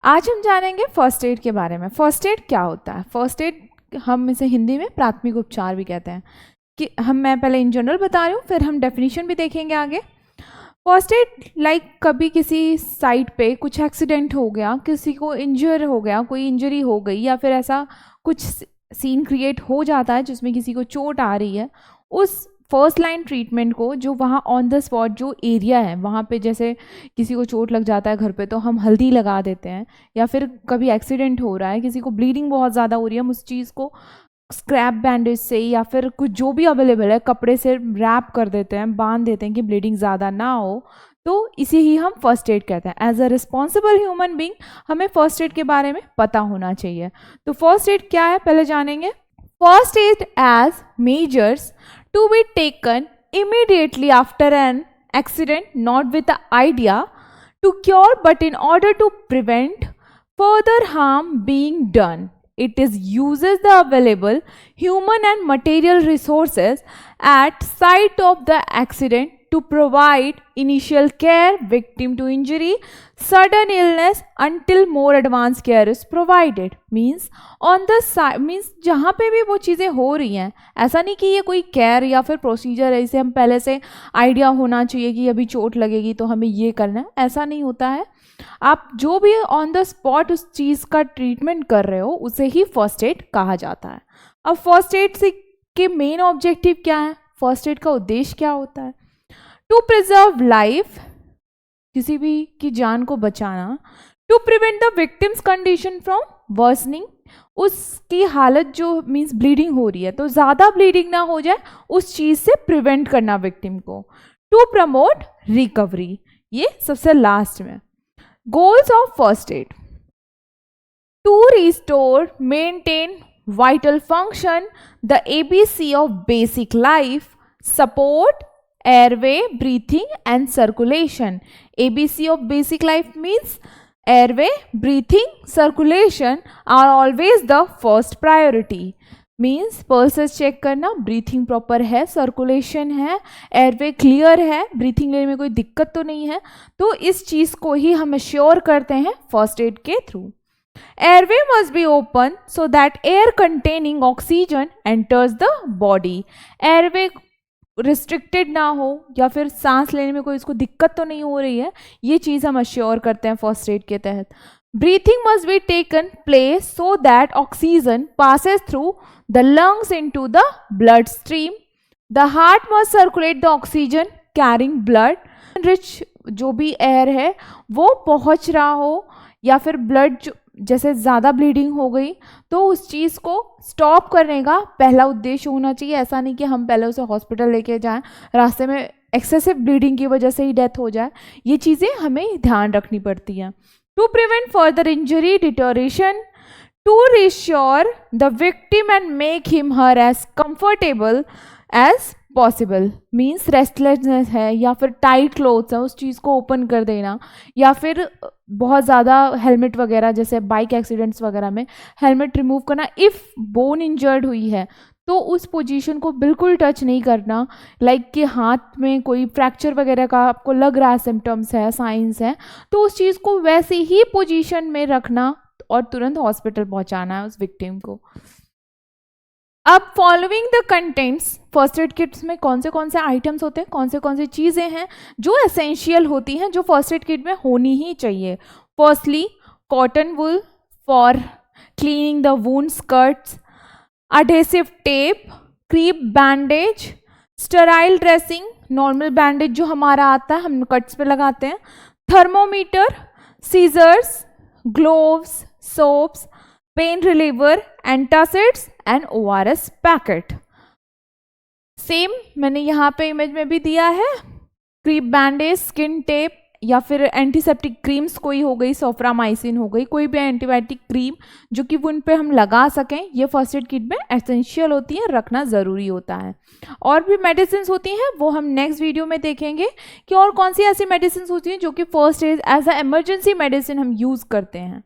आज हम जानेंगे फर्स्ट एड के बारे में। फर्स्ट एड क्या होता है? फर्स्ट एड हम इसे हिंदी में प्राथमिक उपचार भी कहते हैं। कि मैं पहले इन जनरल बता रही हूँ, फिर हम डेफिनेशन भी देखेंगे आगे। फर्स्ट एड लाइक कभी किसी साइट पे कुछ एक्सीडेंट हो गया, किसी को इंजर हो गया, कोई इंजरी हो गई, या फिर ऐसा कुछ सीन क्रिएट हो जाता है जिसमें किसी को चोट आ रही है, उस फर्स्ट लाइन ट्रीटमेंट को जो वहाँ ऑन द स्पॉट जो एरिया है वहाँ पे, जैसे किसी को चोट लग जाता है घर पे तो हम हल्दी लगा देते हैं, या फिर कभी एक्सीडेंट हो रहा है, किसी को ब्लीडिंग बहुत ज़्यादा हो रही है, हम उस चीज़ को स्क्रैप बैंडेज से या फिर कुछ जो भी अवेलेबल है कपड़े से रैप कर देते हैं, बांध देते हैं कि ब्लीडिंग ज़्यादा ना हो, तो इसे ही हम फर्स्ट एड कहते हैं। As a responsible human being हमें फर्स्ट एड के बारे में पता होना चाहिए। तो फर्स्ट एड क्या है पहले जानेंगे। First aid as measures to be taken immediately after an accident, not with the idea to cure but in order to prevent further harm being done. It is uses the available human and material resources at site of the accident to provide initial care victim to injury, sudden illness until more advanced care is provided. Means on the side, means जहाँ पे भी वो चीज़ें हो रही हैं, ऐसा नहीं कि ये कोई केयर या फिर प्रोसीजर है इसे हम पहले से आइडिया होना चाहिए कि अभी चोट लगेगी तो हमें ये करना है, ऐसा नहीं होता है। आप जो भी ऑन द स्पॉट उस चीज़ का ट्रीटमेंट कर रहे हो उसे ही फर्स्ट एड कहा जाता है। अब फर्स्ट एड से के मेन ऑब्जेक्टिव क्या है, फर्स्ट एड का उद्देश्य क्या होता है? टू प्रिजर्व लाइफ, किसी भी की जान को बचाना। To prevent the victim's condition from worsening, उसकी हालत जो मीन्स ब्लीडिंग हो रही है तो ज़्यादा ब्लीडिंग ना हो जाए उस चीज़ से प्रिवेंट करना विक्टिम को। टू प्रमोट रिकवरी, ये सबसे लास्ट में। Goals of first aid: to restore maintain vital function, the ABC of basic life, support airway, breathing and circulation. ABC of basic life means airway, breathing, circulation are always the first priority. Means pulses check करना, breathing proper है, circulation है, airway clear है, breathing लेने में कोई दिक्कत तो नहीं है, तो इस चीज़ को ही हम एश्योर करते हैं फर्स्ट एड के through. Airway must be open so that air containing oxygen enters the body. Airway restricted ना हो या फिर सांस लेने में कोई इसको दिक्कत तो नहीं हो रही है, ये चीज़ हम अश्योर करते हैं फर्स्ट एड के तहत। Breathing must be taken place so that oxygen passes through the lungs into the blood stream. The heart must circulate the oxygen carrying blood, rich जो भी एयर है वो पहुंच रहा हो, या फिर ब्लड जैसे ज़्यादा ब्लीडिंग हो गई तो उस चीज़ को स्टॉप करने का पहला उद्देश्य होना चाहिए। ऐसा नहीं कि हम पहले उसे हॉस्पिटल लेके जाएं, रास्ते में एक्सेसिव ब्लीडिंग की वजह से ही डेथ हो जाए, ये चीज़ें हमें ध्यान रखनी पड़ती हैं। To prevent further injury deterioration, to reassure the victim and make him her as comfortable as possible. Means restlessness है या फिर टाइट क्लोथ्स है उस चीज़ को ओपन कर देना, या फिर बहुत ज़्यादा हेलमेट वगैरह जैसे बाइक एक्सीडेंट्स वगैरह में हेलमेट रिमूव करना। इफ़ बोन इंजर्ड हुई है तो उस पोजीशन को बिल्कुल टच नहीं करना, लाइक कि हाथ में कोई फ्रैक्चर वगैरह का आपको लग रहा है, सिम्टम्स है, साइंस है, तो उस चीज़ को वैसे ही पोजीशन में रखना और तुरंत हॉस्पिटल पहुंचाना है उस विक्टिम को। अब following the contents, first aid kits में कौन से आइटम्स होते हैं, कौन सी चीज़ें हैं जो एसेंशियल होती हैं, जो फर्स्ट एड किट में होनी ही चाहिए। Firstly cotton wool for cleaning the wound skirts, adhesive tape, crepe bandage, sterile dressing, normal bandage जो हमारा आता है हम कट्स पे लगाते हैं, thermometer, scissors, gloves, soaps, pain reliever, antacids and ORS packet. Same मैंने यहाँ पे इमेज में भी दिया है, क्रीप बैंडेज, स्किन टेप, या फिर एंटीसेप्टिक क्रीम्स कोई हो गई, सोफ्रामाइसिन हो गई, कोई भी एंटीबायोटिक क्रीम जो कि उन पे हम लगा सकें, ये फर्स्ट एड किट में एसेंशियल होती है, रखना ज़रूरी होता है। और भी मेडिसिन होती हैं वो हम नेक्स्ट वीडियो में देखेंगे कि और कौन सी ऐसी मेडिसिन होती हैं जो कि first aid as a emergency medicine हम यूज़ करते हैं।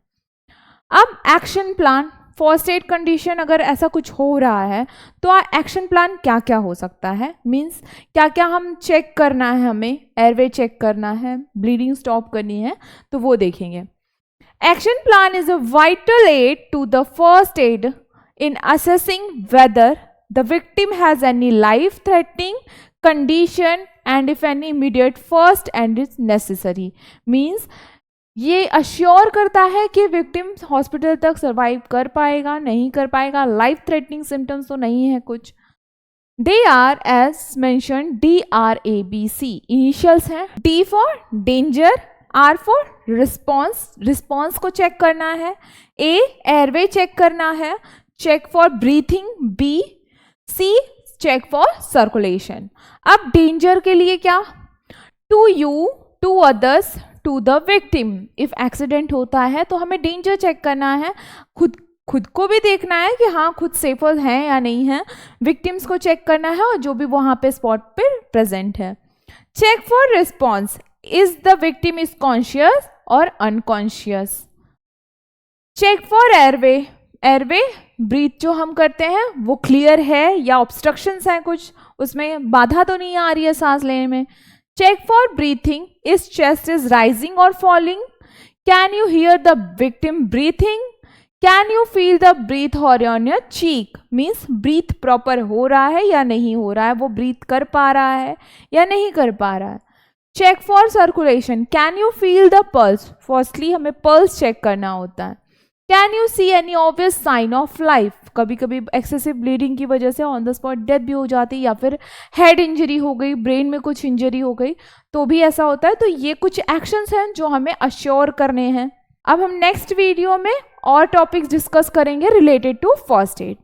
अब action plan, first aid condition अगर ऐसा कुछ हो रहा है तो एक्शन प्लान क्या क्या हो सकता है, मीन्स क्या क्या हम चेक करना है, हमें एयरवे चेक करना है, ब्लीडिंग स्टॉप करनी है, तो वो देखेंगे। Action plan is a vital aid to the first aid in assessing whether the victim has any life-threatening condition and if any immediate first aid is necessary. Means ये assure करता है कि victim hospital तक survive कर पाएगा, नहीं कर पाएगा, लाइफ थ्रेटनिंग सिम्टम्स तो नहीं है कुछ. They are as mention DRABC, initials हैं. D for danger, R for response, response को चेक करना है. A एयरवे चेक करना है, check for breathing. B, C check for circulation. अब डेंजर के लिए क्या? To you, to others, to the victim. If accident होता है तो हमें डेंजर चेक करना है, खुद को भी देखना है कि हाँ खुद सेफर हैं या नहीं है, विक्टिम्स को चेक करना है और जो भी वहाँ पे स्पॉट पे प्रेजेंट है. Check for response, is the victim is conscious और unconscious. Check for airway, airway breathe जो हम करते हैं वो क्लियर है या ऑब्स्ट्रक्शंस हैं कुछ, उसमें बाधा तो नहीं आ रही है सांस लेने में. Check for breathing, is chest is rising और falling. Can you hear the victim breathing. Can you feel the breath on your cheek. Means breath proper हो रहा है या नहीं हो रहा है, वो ब्रीथ कर पा रहा है या नहीं कर पा रहा है. Check for circulation, can you feel the pulse. Firstly हमें पल्स चेक करना होता है. Can you see any obvious sign of life. कभी कभी एक्सेसिव ब्लीडिंग की वजह से ऑन द स्पॉट डेथ भी हो जाती है या फिर हेड इंजरी हो गई, ब्रेन में कुछ इंजरी हो गई तो भी ऐसा होता है. तो ये कुछ एक्शंस हैं जो हमें अश्योर करने हैं. अब हम नेक्स्ट वीडियो में और टॉपिक्स डिस्कस करेंगे रिलेटेड टू फर्स्ट एड.